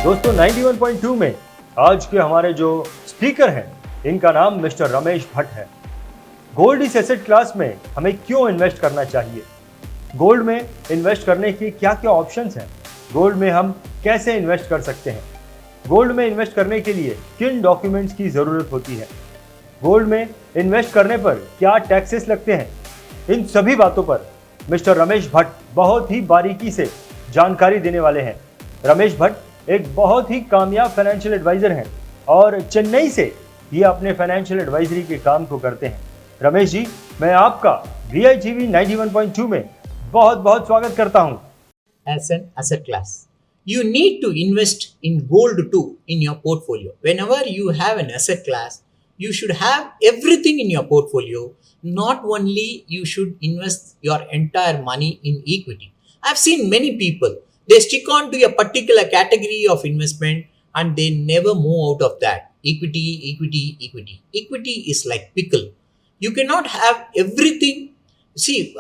दोस्तों 91.2 में आज के हमारे जो स्पीकर हैं इनका नाम मिस्टर रमेश भट्ट है। गोल्ड इस एसेट क्लास में हमें क्यों इन्वेस्ट करना चाहिए, गोल्ड में इन्वेस्ट करने की क्या क्या ऑप्शंस हैं, गोल्ड में हम कैसे इन्वेस्ट कर सकते हैं, गोल्ड में इन्वेस्ट करने के लिए किन डॉक्यूमेंट्स की ज़रूरत होती है, गोल्ड में इन्वेस्ट करने पर क्या टैक्सेस लगते हैं, इन सभी बातों पर मिस्टर रमेश भट्ट बहुत ही बारीकी से जानकारी देने वाले हैं। रमेश भट्ट एक बहुत ही कामयाब फाइनेंशियल एडवाइज़र हैं और चेन्नई से ये अपने फाइनेंशियल एडवाइजरी के काम को करते हैं। रमेश जी, मैं आपका VIGV 91.2 में बहुत बहुत स्वागत करता हूं। As an asset class, you need to invest in gold too in your portfolio. Whenever you have an asset class, you should have everything in your portfolio. Not only you should invest your entire money in equity. I've seen many people, they stick on to a particular category of investment and they never move out of that. Equity. Equity is like pickle. You cannot have everything. See,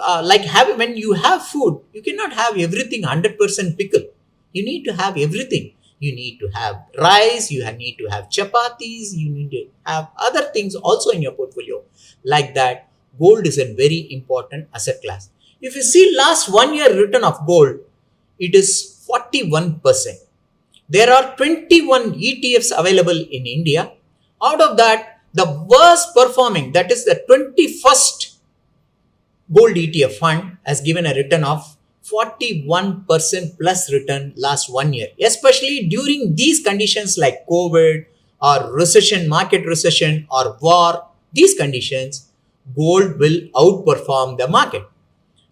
when you have food, you cannot have everything 100% pickle. You need to have everything. You need to have rice, you need to have chapatis, you need to have other things also in your portfolio. Like that, gold is a very important asset class. If you see last 1 year return of gold, it is 41%. There are 21 ETFs available in India. Out of that, the worst performing, that is the 21st gold ETF fund, has given a return of 41% plus return last 1 year. Especially during these conditions like COVID or recession, market recession or war, these conditions, gold will outperform the market.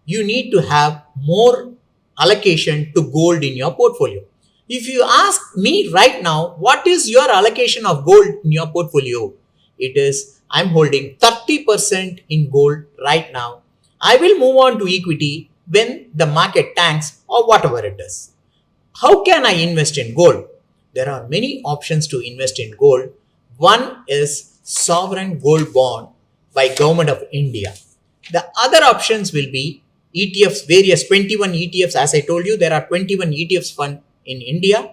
You need to have more allocation to gold in your portfolio. If you ask me right now, what is your allocation of gold in your portfolio? It is, I'm holding 30% in gold right now. I will move on to equity when the market tanks or whatever it is. How can I invest in gold? There are many options to invest in gold. One is sovereign gold bond by Government of India. The other options will be ETFs, various 21 ETFs. As I told you, there are 21 ETFs fund in India.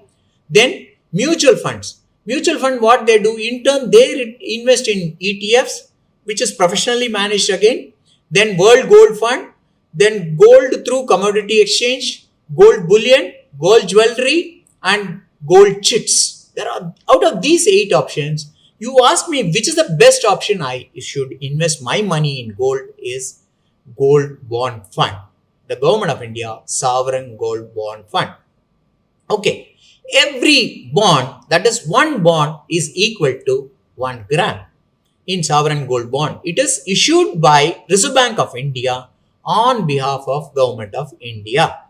Then mutual funds. Mutual fund, what they do, in turn, they invest in ETFs, which is professionally managed again. Then World Gold Fund. Then gold through commodity exchange, gold bullion, gold jewelry, and gold chits. There are, out of these 8 options, you ask me which is the best option I should invest my money in gold is Gold Bond Fund. The Government of India Sovereign Gold Bond Fund. Okay, every bond, that is one bond, is equal to 1 gram. In Sovereign Gold Bond, it is issued by Reserve Bank of India on behalf of Government of India.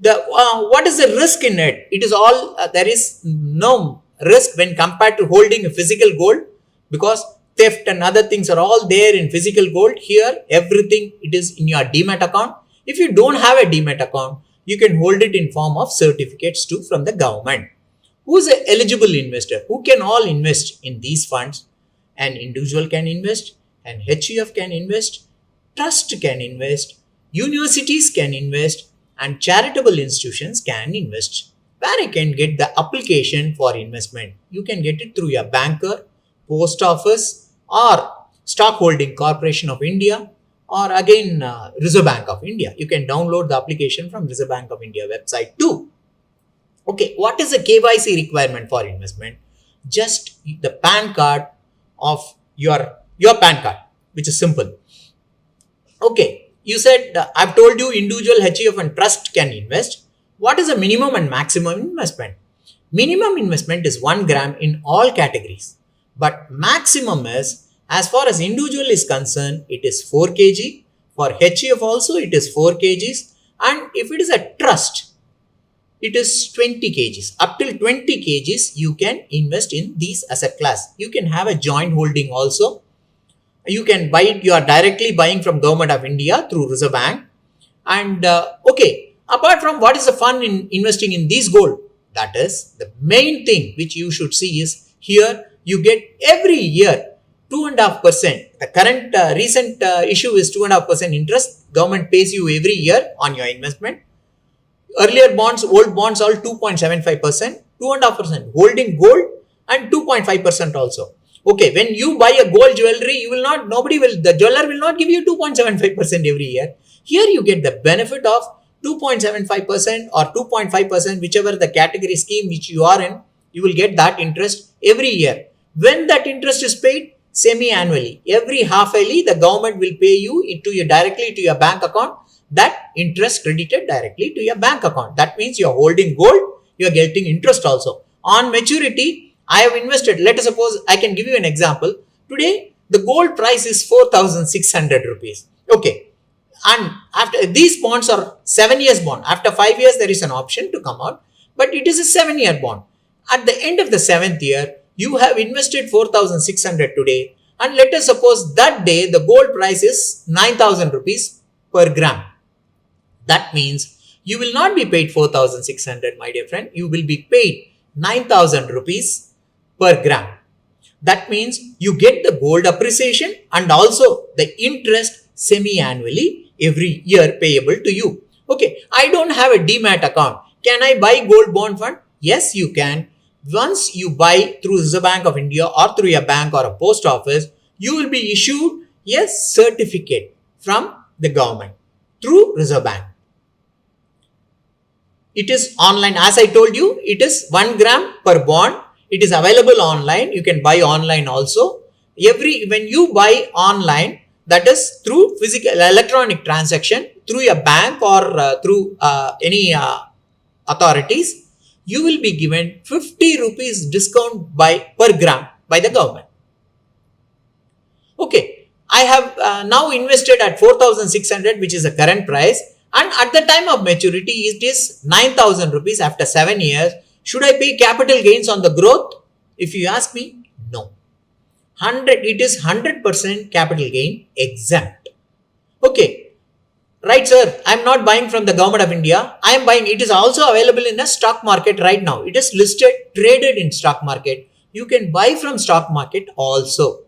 What is the risk in it? It is all, there is no risk when compared to holding a physical gold, because theft and other things are all there in physical gold. Here, everything, it is in your demat account. If you don't have a demat account, you can hold it in form of certificates too from the government. Who is an eligible investor? Who can all invest in these funds? An individual can invest, an HUF can invest, trust can invest, universities can invest, and charitable institutions can invest. Where you can get the application for investment? You can get it through your banker, post office, or Stock Holding Corporation of India, or again Reserve Bank of India. You can download the application from Reserve Bank of India website too. Okay, what is the KYC requirement for investment? Just the PAN card of your PAN card, which is simple. Okay, you said, I've told you individual, HUF and trust can invest. What is the minimum and maximum investment? Minimum investment is 1 gram in all categories. But maximum is, as far as individual is concerned, it is 4 kg. For HUF also, it is 4 kgs. And if it is a trust, it is 20 kgs. Up till 20 kgs, you can invest in these asset class. You can have a joint holding also. You can buy it, you are directly buying from Government of India through Reserve Bank. And okay, apart from what is the fun in investing in these gold, that is the main thing which you should see is here you get every year 2.5%. The current recent issue is 2.5% interest. Government pays you every year on your investment. Earlier bonds, old bonds, all 2.75%. 2.5%. Holding gold and 2.5% also. Okay, when you buy a gold jewelry, the jeweler will not give you 2.75% every year. Here you get the benefit of 2.75% or 2.5%, whichever the category scheme which you are in, you will get that interest every year. When that interest is paid, semi-annually, every half yearly, the government will pay you directly to your bank account. That interest credited directly to your bank account. That means you are holding gold, you are getting interest also. On maturity, I have invested. Let us suppose, I can give you an example. Today, the gold price is 4,600 rupees. Okay. And after these bonds are 7 years bond. After 5 years, there is an option to come out, but it is a 7-year bond. At the end of the 7th year, you have invested 4,600 today. And let us suppose that day, the gold price is 9,000 rupees per gram. That means you will not be paid 4,600, my dear friend. You will be paid 9,000 rupees per gram. That means you get the gold appreciation and also the interest semi-annually every year payable to you. Okay, I don't have a demat account. Can I buy gold bond fund? Yes, you can. Once you buy through Reserve Bank of India or through a bank or a post office, you will be issued a certificate from the government through Reserve Bank. It is online. As I told you, it is 1 gram per bond. It is available online. You can buy online also. When you buy online, that is through physical electronic transaction, through a bank or through any authorities, you will be given 50 rupees discount per gram by the government. Okay, I have now invested at 4,600, which is the current price, and at the time of maturity, it is 9,000 rupees after 7 years. Should I pay capital gains on the growth? If you ask me, no. It is 100% capital gain exempt. Okay, right, sir, I am not buying from the government of India. I am buying, it is also available in the stock market right now. It is listed, traded in stock market. You can buy from stock market also,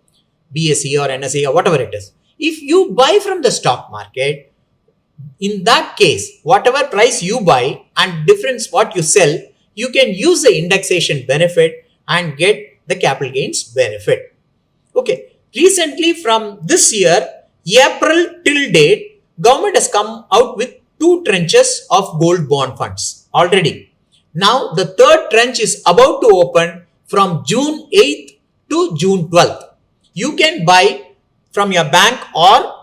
BSE or NSE or whatever it is. If you buy from the stock market, in that case, whatever price you buy and difference what you sell, you can use the indexation benefit and get the capital gains benefit. Okay, recently from this year, April till date, government has come out with 2 tranches of gold bond funds already. Now the third tranche is about to open from June 8th to June 12th. You can buy from your bank or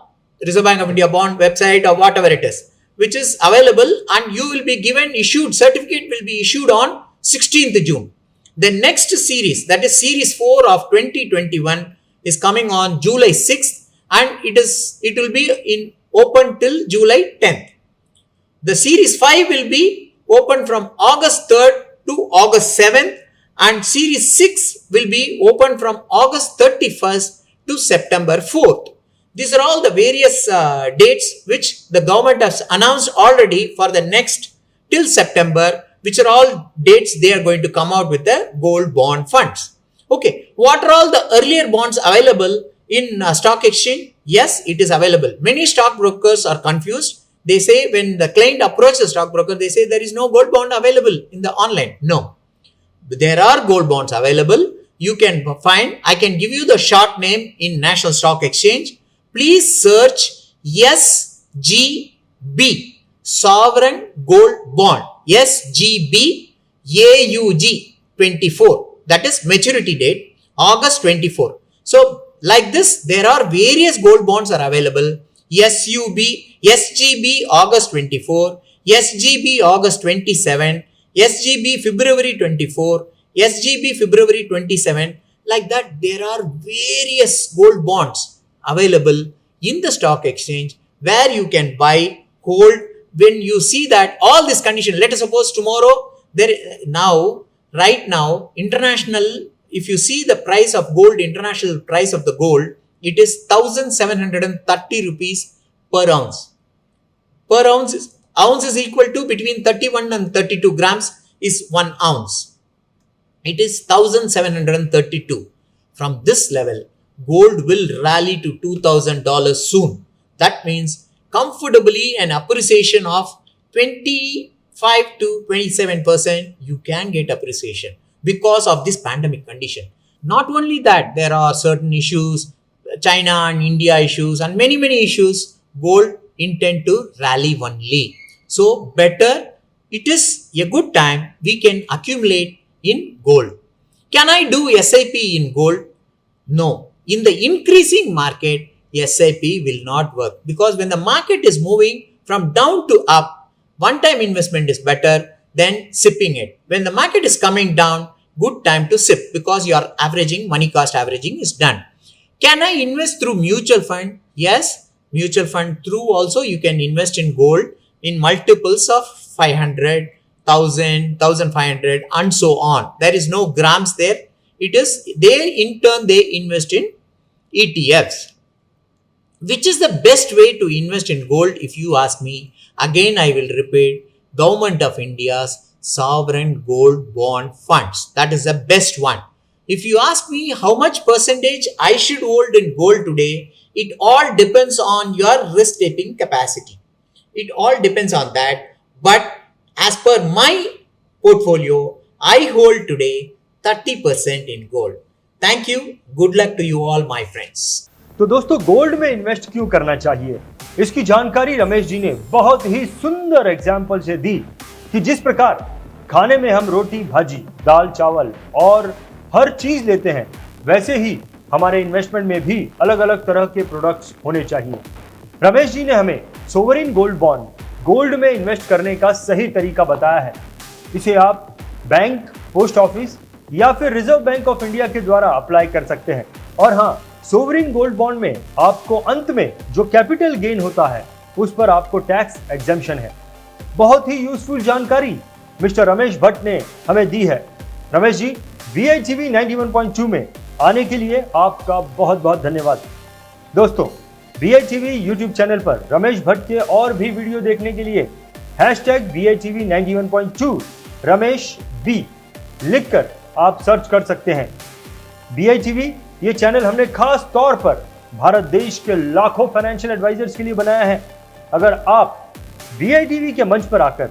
Reserve Bank of India bond website or whatever it is, which is available, and you will be given certificate will be issued on 16th June. The next series, that is series 4 of 2021, is coming on July 6th, and it will be open till July 10th. The series 5 will be open from August 3rd to August 7th, and series 6 will be open from August 31st to September 4th. These are all the various dates which the government has announced already for the next till September, which are all dates they are going to come out with the gold bond funds. Okay, what are all the earlier bonds available in stock exchange? Yes, it is available. Many stockbrokers are confused. They say when the client approaches the stockbroker, they say there is no gold bond available in the online. No, there are gold bonds available. You can find, I can give you the short name in National Stock Exchange. Please search SGB, Sovereign Gold Bond, SGB AUG 24. That is maturity date, August 24. So like this, there are various gold bonds are available. SGB August 24, SGB August 27, SGB February 24, SGB February 27. Like that, there are various gold bonds available in the stock exchange where you can buy, hold. When you see that all this condition, let us suppose tomorrow, right now, international, if you see the price of gold, international price of the gold, it is 1,730 rupees per ounce. Per ounce is equal to between 31 and 32 grams is 1 ounce. It is 1,732. From this level, gold will rally to $2,000 soon. That means comfortably an appreciation of 25 5 to 27%, you can get appreciation because of this pandemic condition. Not only that, there are certain issues, China and India issues, and many issues. Gold intend to rally only. So better, it is a good time we can accumulate in gold. Can I do SIP in gold? No. In the increasing market, SIP will not work, because when the market is moving from down to up, one-time investment is better than sipping it. When the market is coming down, good time to sip, because your averaging, money cost averaging is done. Can I invest through mutual fund? Yes, mutual fund through also you can invest in gold in multiples of 500, 1000, 1500 and so on. There is no grams there. It is, they in turn they invest in ETFs. Which is the best way to invest in gold if you ask me? Again, I will repeat, Government of India's sovereign gold bond funds. That is the best one. If you ask me how much percentage I should hold in gold today, it all depends on your risk taking capacity. It all depends on that. But as per my portfolio, I hold today 30% in gold. Thank you. Good luck to you all, my friends. तो दोस्तों, gold में invest क्यों करना चाहिए, इसकी जानकारी रमेश जी ने बहुत ही सुंदर एग्जाम्पल से दी कि जिस प्रकार खाने में हम रोटी, भाजी, दाल, चावल और हर चीज लेते हैं, वैसे ही हमारे इन्वेस्टमेंट में भी अलग अलग तरह के प्रोडक्ट्स होने चाहिए। रमेश जी ने हमें सोवरिन गोल्ड बॉन्ड, गोल्ड में इन्वेस्ट करने का सही तरीका बताया है। इसे आप बैंक, पोस्ट ऑफिस या फिर रिजर्व बैंक ऑफ इंडिया के द्वारा अप्लाई कर सकते हैं। और हाँ, सोवरिन गोल्ड बॉन्ड में आपको अंत में जो कैपिटल गेन होता है उस पर आपको टैक्स एग्जेम्पशन है। बहुत ही यूजफुल जानकारी मिस्टर रमेश भट्ट ने हमें दी है। रमेश जी, VITV 91.2 में आने के लिए आपका बहुत बहुत धन्यवाद। दोस्तों, VITV यूट्यूब चैनल पर रमेश भट्ट के और भी वीडियो देखने के लिए #VITV 91.2 रमेश बी लिखकर आप सर्च कर सकते हैं। VITV ये चैनल हमने खास तौर पर भारत देश के लाखों फाइनेंशियल एडवाइजर्स के लिए बनाया है। अगर आप VITV के मंच पर आकर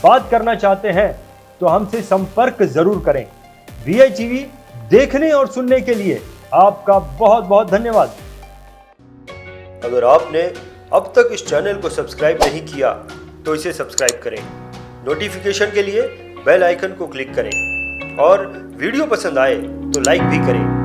बात करना चाहते हैं तो हमसे संपर्क जरूर करें। VITV देखने और सुनने के लिए आपका बहुत बहुत धन्यवाद। अगर आपने अब तक इस चैनल को सब्सक्राइब नहीं किया तो इसे सब्सक्राइब करें, नोटिफिकेशन के लिए बेल आइकन को क्लिक करें और वीडियो पसंद आए तो लाइक भी करें।